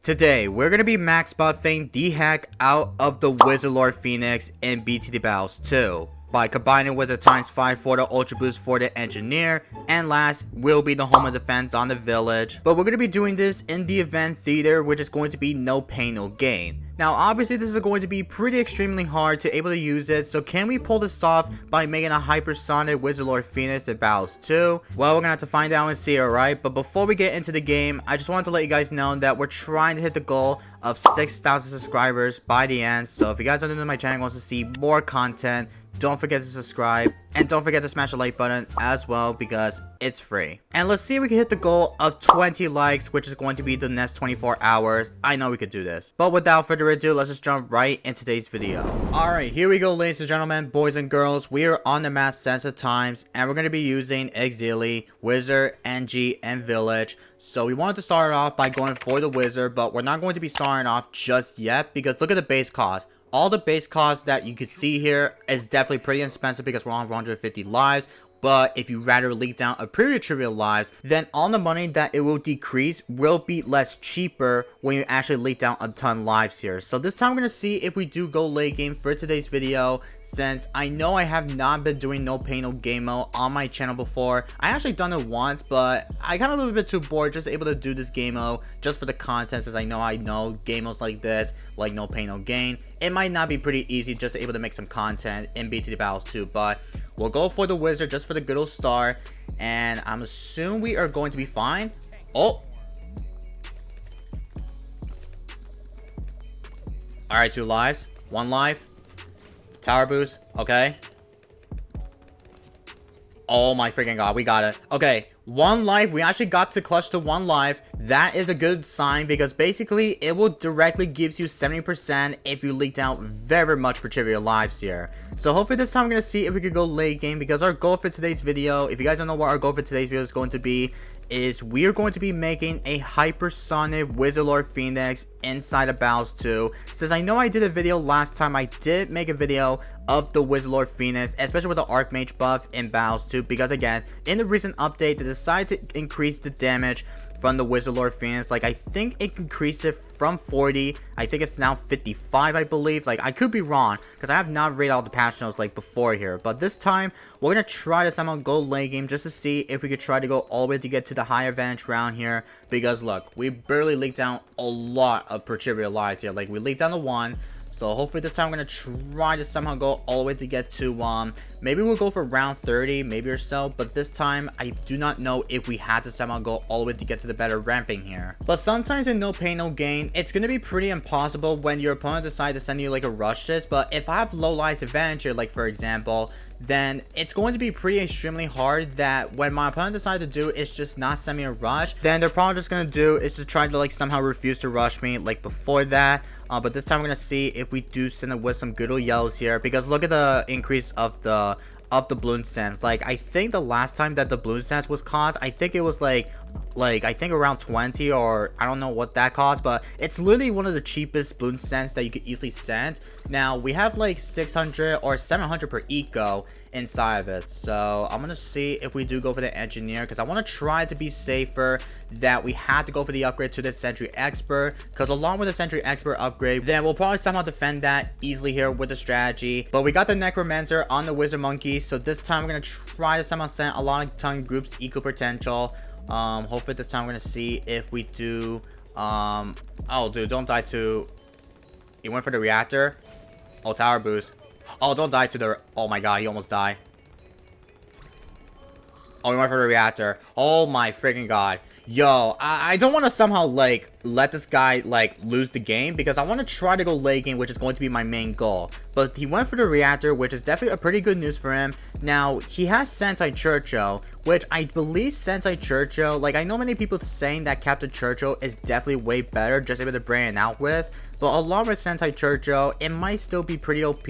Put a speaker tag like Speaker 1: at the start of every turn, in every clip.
Speaker 1: Today, we're going to be max buffing the heck out of the Wizard Lord Phoenix in BTD Battles 2 by combining with the ×5 for the Ultra Boost for the Engineer, and last will be the Home of Defense on the Village. But we're going to be doing this in the event theater, which is going to be no pain, no gain. Now, obviously, this is going to be pretty extremely hard to able to use it, so can we pull this off by making a hypersonic Wizard Lord Phoenix in Battles 2? Well, we're gonna have to find out and see, alright? But before we get into the game, I just wanted to let you guys know that we're trying to hit the goal of 6,000 subscribers by the end. So if you guys are new to my channel and wants to see more content, don't forget to subscribe, and don't forget to smash the like button as well because it's free. And let's see if we can hit the goal of 20 likes, which is going to be the next 24 hours. I know we could do this. But without further ado, let's just jump right into today's video. Alright, here we go, ladies and gentlemen, boys and girls. We are on the map Sense of Times, and we're going to be using Exili, Wizard, NG, and Village. So we wanted to start off by going for the Wizard, but we're not going to be starting off just yet because look at the base cost. All the base costs that you can see here is definitely pretty expensive because we're on 150 lives. But if you rather leak down a pretty trivial lives, then all the money that it will decrease will be less cheaper when you actually leak down a ton lives here. So this time we're going to see if we do go late game for today's video, since I know I have not been doing no pain no game mode on my channel before. I actually done it once, but I got a little bit too bored just able to do this game mode just for the content, as I know game modes like this, like no pain no gain, it might not be pretty easy just able to make some content in BTD Battles 2, but we'll go for the Wizard just for the good old star, and I'm assuming we are going to be fine. Oh, all right, 2 lives, 1 life, tower boost. Okay, oh my freaking god, we got it. Okay, 1 life. We actually got to clutch to 1 life. That is a good sign because basically it will directly gives you 70% if you leak out very much for trivial lives here. So hopefully this time we're going to see if we could go late game, because our goal for today's video, if you guys don't know what our goal for today's video is going to be, is we are going to be making a hypersonic Wizard Lord Phoenix inside of Battles 2. Since I know I did a video last time, I did make a video of the Wizard Lord Phoenix, especially with the Archmage buff in Battles 2, because again, in the recent update, they decided to increase the damage from the Wizard Lord Phoenix. Like, I think it increased it from 40, I think it's now 55, I believe. Like, I could be wrong because I have not read all the patch notes like before here, but this time we're gonna try to somehow go late game just to see if we could try to go all the way to get to the high advantage round here, because look, we barely leaked down a lot of per trivial lives here. Like, we leaked down the 1. So hopefully this time I'm going to try to somehow go all the way to get to, maybe we'll go for round 30, maybe or so. But this time, I do not know if we had to somehow go all the way to get to the better ramping here. But sometimes in no pain, no gain, it's going to be pretty impossible when your opponent decides to send you like a rush this. But if I have low lives advantage here, like for example, then it's going to be pretty extremely hard that when my opponent decides to do is just not send me a rush, then they're probably just going to do is to try to like somehow refuse to rush me like before that. But this time we're going to see if we do send it with some good old yells here, because look at the increase of the Bloons sense. Like, I think the last time that the Bloons sense was caused, I think it was like I think around 20, or I don't know what that cost, but it's literally one of the cheapest Bloons sense that you could easily send. Now we have like 600 or 700 per eco inside of it, so I'm gonna see if we do go for the Engineer, because I want to try to be safer that we had to go for the upgrade to the Sentry Expert, because along with the Sentry Expert upgrade, then we'll probably somehow defend that easily here with the strategy. But we got the Necromancer on the Wizard Monkey, so this time we're gonna try to somehow send a lot of ton groups eco potential. Hopefully this time we're gonna see if we do. Oh dude, don't die to, he went for the reactor. Oh, tower boost. Oh, don't die to the, oh my god, he almost died. Oh, he went for the reactor. Oh my freaking god. Yo, I don't want to somehow like let this guy like lose the game, because I want to try to go late game, which is going to be my main goal. But he went for the reactor, which is definitely a pretty good news for him. Now he has Sentai Churchill, which I believe Sentai Churchill, like I know many people saying that Captain Churchill is definitely way better just able to bring it out with, but along with Sentai Churchill, it might still be pretty OP.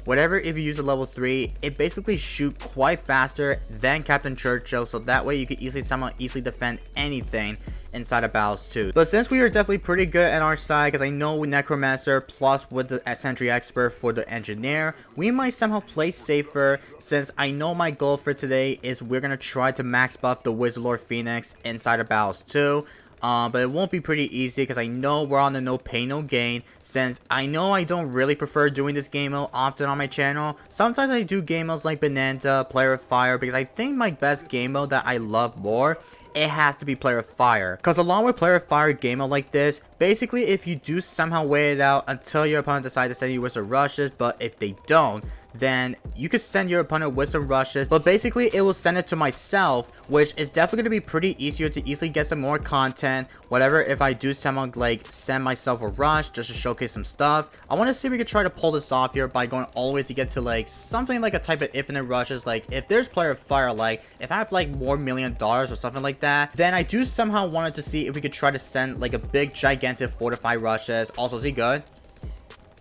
Speaker 1: Whatever, if you use a level 3, it basically shoot quite faster than Captain Churchill, so that way you can somehow easily defend anything inside of Battles 2. But since we are definitely pretty good on our side, because I know with Necromancer plus with the Sentry Expert for the Engineer, we might somehow play safer, since I know my goal for today is we're going to try to max buff the Wizard Lord Phoenix inside of Battles 2. But it won't be pretty easy because I know we're on the no pain no gain, since I know I don't really prefer doing this game mode often on my channel. Sometimes I do game modes like Bonanza, Player of Fire, because I think my best game mode that I love more, it has to be Player of Fire. Because along with Player of Fire game mode like this, basically if you do somehow wait it out until your opponent decides to send you Wizard Rushes, but if they don't, then you could send your opponent Wisdom Rushes, but basically it will send it to myself, which is definitely going to be pretty easier to easily get some more content, whatever, if I do somehow like send myself a rush just to showcase some stuff. I want to see if we could try to pull this off here by going all the way to get to like something like a type of infinite rushes. Like if there's Player of Fire, like if I have like more $1 million or something like that, then I do somehow wanted to see if we could try to send like a big gigantic fortify rushes. Also, is he good?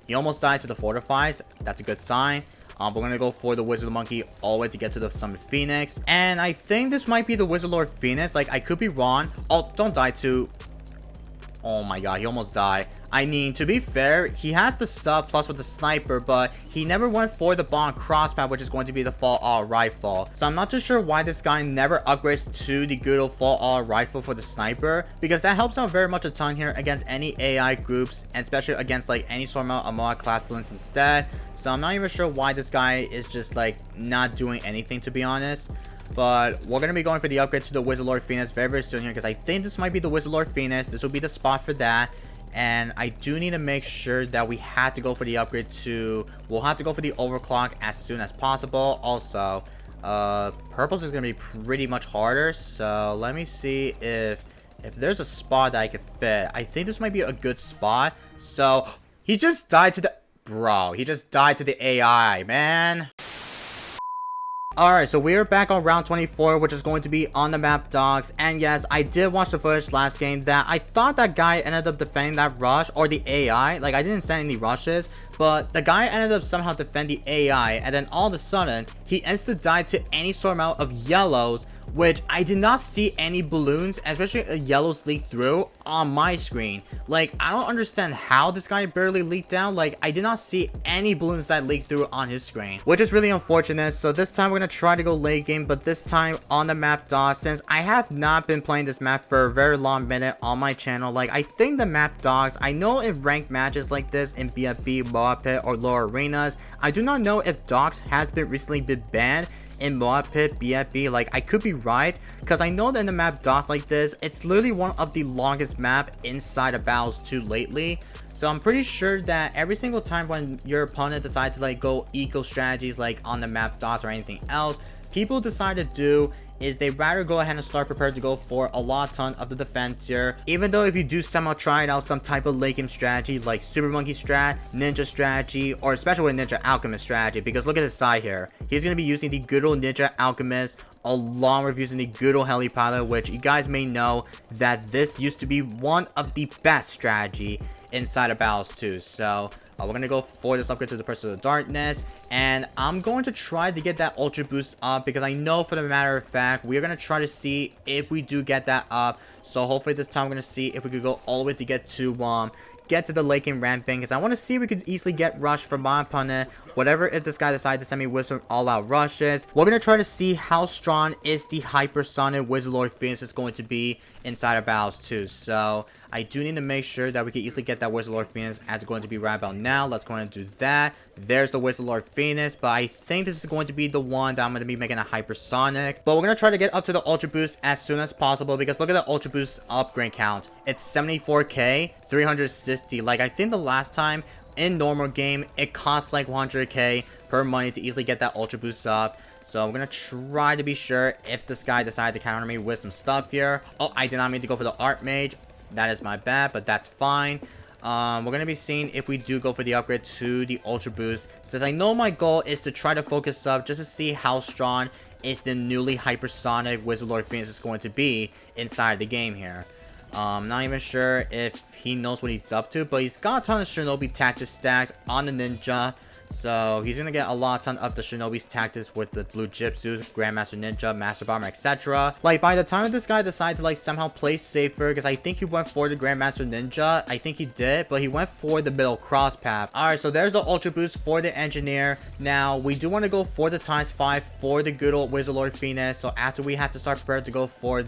Speaker 1: He almost died to the fortifies. That's a good sign. We're going to go for the Wizard Monkey all the way to get to the Summon Phoenix. And I think this might be the Wizard Lord Phoenix. Like, I could be wrong. Oh, don't die too. Oh my god, he almost died. I mean, to be fair, he has the sub plus with the sniper, but he never went for the bomb crossbow, which is going to be the fall all rifle. So I'm not too sure why this guy never upgrades to the good old fall all rifle for the sniper, because that helps out very much a ton here against any AI groups, and especially against like any sort of Amora class balloons instead. So I'm not even sure why this guy is just like not doing anything, to be honest. But we're going to be going for the upgrade to the Wizard Lord Phoenix very, very soon here, because I think this might be the Wizard Lord Phoenix. This will be the spot for that. And I do need to make sure that we had to go for the upgrade to... We'll have to go for the overclock as soon as possible. Also, purples is going to be pretty much harder. So let me see if there's a spot that I could fit. I think this might be a good spot. So he just died to the... Bro, he just died to the AI, man. Alright, so we're back on round 24, which is going to be on the map Dogs. And yes, I did watch the footage last game that I thought that guy ended up defending that rush, or the AI. Like, I didn't send any rushes, but the guy ended up somehow defending the AI, and then all of a sudden, he insta-died to any sort of amount of yellows, which I did not see any balloons, especially a yellows leak through on my screen. Like, I don't understand how this guy barely leaked down. Like, I did not see any balloons that leaked through on his screen, which is really unfortunate. So this time we're gonna try to go late game, but this time on the map DOS, since I have not been playing this map for a very long minute on my channel. Like, I think the map Dogs, I know in ranked matches like this in BFB, Moa Pit, or lower arenas, I do not know if Dogs has been recently been banned in Moa Pit, BFB. Like, I could be right, because I know that in the map DOS like this, it's literally one of the longest map inside of Battles 2 lately. So I'm pretty sure that every single time when your opponent decides to like go eco strategies like on the map DOS or anything else, people decide to do is they rather go ahead and start prepared to go for a lot ton of the defense here. Even though if you do somehow try out some type of late game strategy like Super Monkey strat, Ninja strategy, or especially Ninja Alchemist strategy, because look at his side here. He's going to be using the good old Ninja Alchemist along with using the good old Heli Pilot, which you guys may know that this used to be one of the best strategy inside of Battles 2. So we're going to go for this upgrade to the Pursuit of Darkness. And I'm going to try to get that Ultra Boost up, because I know for the matter of fact, we're going to try to see if we do get that up. So hopefully this time we're going to see if we could go all the way to get to the late game ramping, because I want to see if we could easily get rushed from my opponent. Whatever if this guy decides to send me Wizard all out rushes, we're going to try to see how strong is the hypersonic Wizard Lord Phoenix is going to be inside of Battles 2. So I do need to make sure that we can easily get that Wizard Lord Phoenix as it's going to be right about now. Let's go ahead and do that. There's the Wizard Lord Phoenix, but I think this is going to be the one that I'm going to be making a hypersonic. But we're going to try to get up to the Ultra Boost as soon as possible, because look at the Ultra Boost upgrade count. It's 74k, 360. Like, I think the last time in normal game, it costs like 100k per money to easily get that Ultra Boost up. So I'm going to try to be sure if this guy decided to counter me with some stuff here. Oh, I did not mean to go for the Art Mage. That is my bad, but that's fine. We're going to be seeing if we do go for the upgrade to the Ultra Boost, since I know my goal is to try to focus up just to see how strong is the newly hypersonic Wizard Lord Phoenix is going to be inside the game here. Not even sure if he knows what he's up to, but he's got a ton of Shinobi tactics stacks on the Ninja. So he's gonna get a lot ton of the Shinobi's tactics with the Blue Jitsu, Grandmaster Ninja, Master Bomber, etc. Like, by the time this guy decided to like somehow play safer, because I think he went for the Grandmaster Ninja, I think he did, but he went for the middle cross path. Alright, so there's the Ultra Boost for the Engineer. Now, we do want to go for the ×5 for the good old Wizard Lord Phoenix. So after we have to start prepared to go for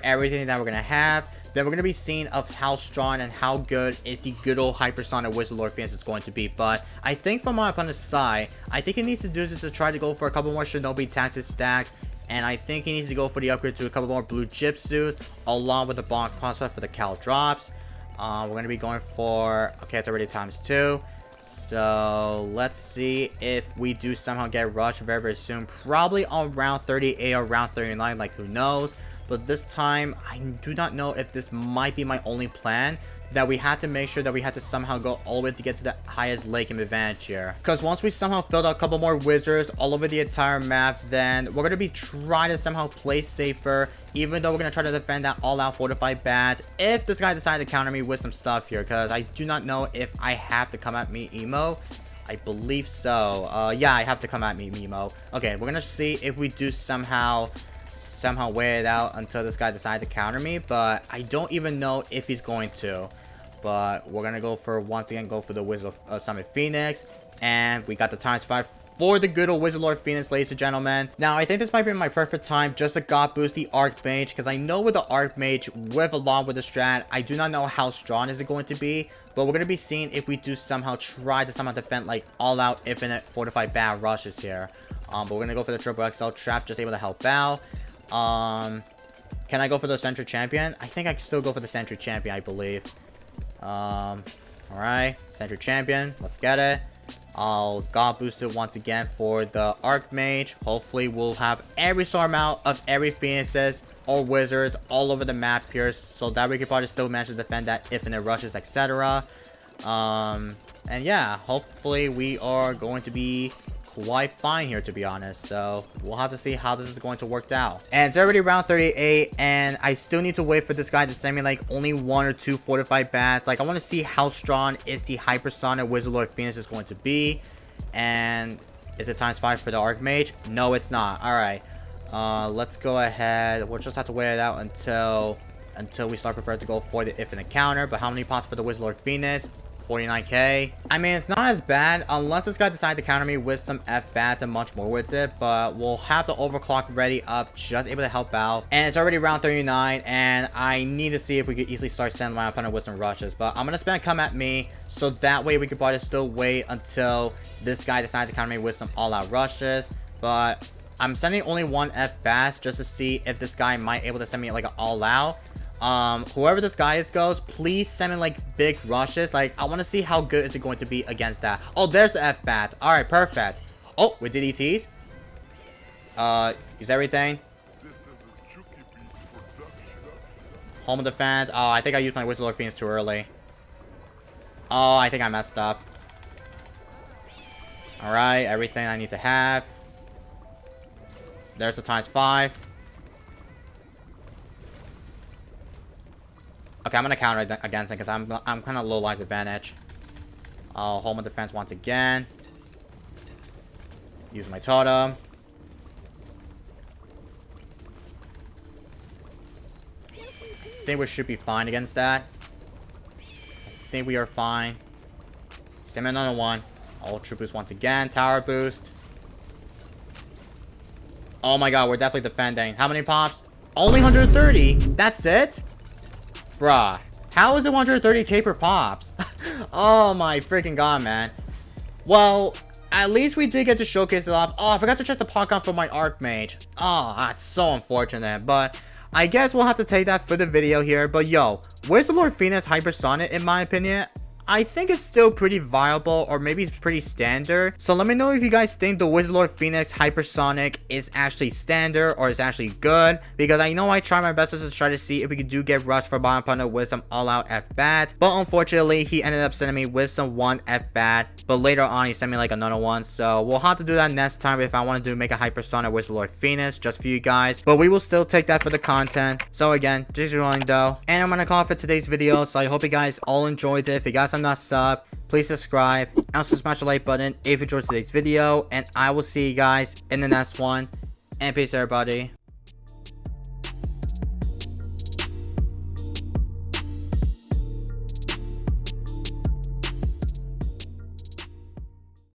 Speaker 1: everything that we're gonna have, then we're going to be seeing of how strong and how good is the good old Hypersonic Wizard Lord Phoenix is going to be. But I think from my opponent's side, I think he needs to do this to try to go for a couple more Shinobi tactic stacks. And I think he needs to go for the upgrade to a couple more Blue Jitsus, along with the Bond Crossfire for the Cal drops. We're going to be going for... Okay, it's already ×2. So, let's see if we do somehow get rushed very, very soon. Probably on round 38 or round 39, like who knows. But this time, I do not know if this might be my only plan. That we had to make sure that we had to somehow go all the way to get to the highest lake in advantage here. Because once we somehow filled out a couple more wizards all over the entire map, then we're going to be trying to somehow play safer. Even though we're going to try to defend that all-out fortified bat. If this guy decided to counter me with some stuff here. Because I do not know if I have to come at me emo. I believe so. Yeah, I have to come at me emo. Okay, we're going to see if we do somehow wait it out until this guy decides to counter me. But I don't even know if he's going to. But we're going to go for, once again, go for the Wizard Summit Phoenix. And we got the ×5 for the good old Wizard Lord Phoenix, ladies and gentlemen. Now, I think this might be my perfect time just to God boost the Archmage. Because I know with the Archmage, along with the strat, I do not know how strong is it going to be. But we're going to be seeing if we do somehow try to somehow defend like all-out infinite fortified bat rushes here. But we're going to go for the triple XL trap, just able to help out. Can I go for the Sentry Champion? I think I can still go for the Sentry Champion, I believe. Alright, Sentry Champion, let's get it. I'll God boost it once again for the Archmage. Hopefully we'll have every sort amount of every Phoenixes or Wizards all over the map here, so that we can probably still manage to defend that infinite rushes, etc. And yeah, hopefully we are going to be quite fine here, to be honest. So we'll have to see how this is going to work out. And it's already round 38, and I still need to wait for this guy to send me like only 1 or 2 fortified bats. Like, I want to see how strong is the Hypersonic Wizard Lord Phoenix is going to be. And is it ×5 for the Archmage? No, it's not. All right, let's go ahead. We'll just have to wait it out until we start prepared to go for the infinite counter. But how many pots for the Wizard Lord Phoenix? 49k. I mean, it's not as bad unless this guy decides to counter me with some F-bats and much more with it, but we'll have the overclock ready up, just able to help out. And it's already round 39, and I need to see if we could easily start sending my opponent with some rushes. But I'm gonna spend come at me, so that way we could probably still wait until this guy decides to counter me with some all-out rushes. But I'm sending only 1 F-bats just to see if this guy might able to send me like an all-out. Whoever this guy goes, please send me like big rushes. Like, I want to see how good is it going to be against that. Oh, there's the F-bats. All right, perfect. Oh, with DDTs. Use everything. Home of defense. Oh, I think I used my Wizard Lord Phoenix too early. Oh, I think I messed up. All right, everything I need to have. There's the ×5. Okay, I'm gonna counter against it because I'm kind of low lives advantage. I'll hold my defense once again. Use my totem. I think we should be fine against that. I think we are fine. Send me another one. Ultra boost once again. Tower boost. Oh my god, we're definitely defending. How many pops? Only 130? That's it? Bruh, how is it 130k per pops? Oh my freaking god, man. Well, at least we did get to showcase it off. Oh, I forgot to check the pot count for my Archmage. Oh, that's so unfortunate. But I guess we'll have to take that for the video here. But yo, where's the Lord Phoenix Hypersonic in my opinion? I think it's still pretty viable, or maybe it's pretty standard. So let me know if you guys think the Wizard Lord Phoenix Hypersonic is actually standard or is actually good, because I know I try my best to try to see if we could do get rushed for bottom opponent with some all-out F-bat, but unfortunately he ended up sending me with some 1 F-bat, but later on he sent me like another one. So we'll have to do that next time if I want to do make a Hypersonic Wizard Lord Phoenix just for you guys, but we will still take that for the content. So again, just rolling though, and I'm gonna call it for today's video. So I hope you guys all enjoyed it. If you guys have not subbed, please subscribe and also smash the like button if you enjoyed today's video, and I will see you guys in the next one, and peace everybody.